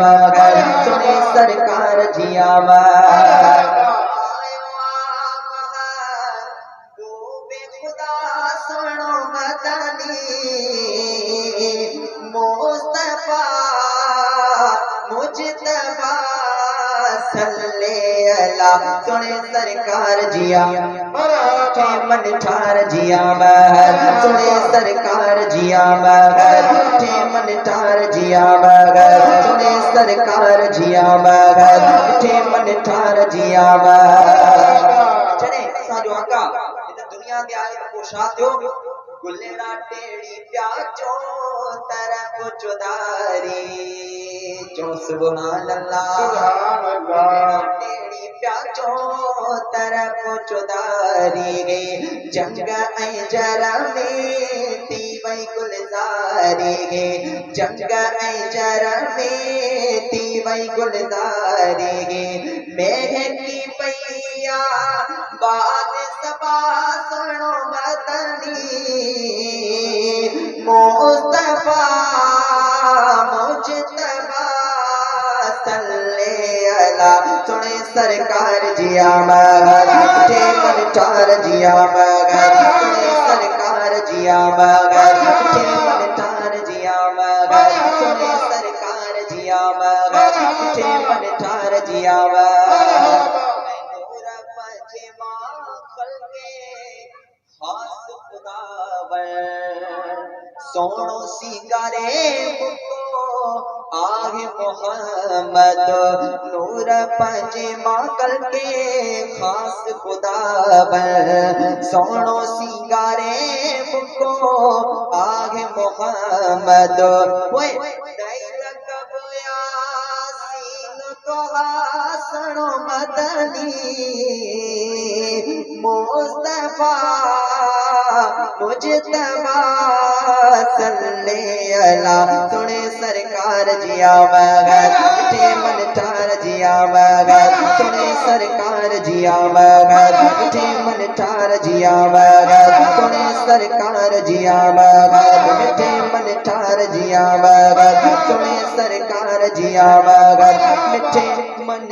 मगर सुने सरकार जिया मगर खुदा सोनो मदनी मुस्तफा मुजतबा सल्ले अला सुने सरकार जिया मन ठार जिया मगर सुने सरकार जिया मगर मन ठार जिया मगर सुने सरकार जिया मगर मन ठार जिया मगर चले साजो आका दुनिया दे आए पोशात्यो गुलेरा टेड़ी प्याचो तरफ जुदारी जो सुभान अल्लाह सुभान अल्लाह टेड़ी प्याचो तरफ जुदारी गे जंग ऐ जरा में ती वई गुलजारी गे जंग ऐ जरा में ती वई गुलजारी गे महकी पैया बात सबा सुनो मदनी मुस्तफा मुजतबा सल्ले अला सुने सरकार जिया मगर मन ठार जिया मगर सुने सरकार जिया मगर मन ठार जिया मगर सुने सरकार जिया मगर मन ठार जिया मगर सोनो सिंगारे मुको आहे मोहम्मद नूर पंजे माकल के खास खुदावन सोनो सिंगारे मुको आहे मोहम्मद ओए सुनो मदनी मुस्तफा मुजतबा सल्ले अला सुने सरकार जिया मगर मन ठार जिया मगर सुने सरकार जिया मगर मन ठार जिया मगर सुने सरकार जिया मगर मन ठार जिया मगर सुने सरकार जिया मगर मिठे मन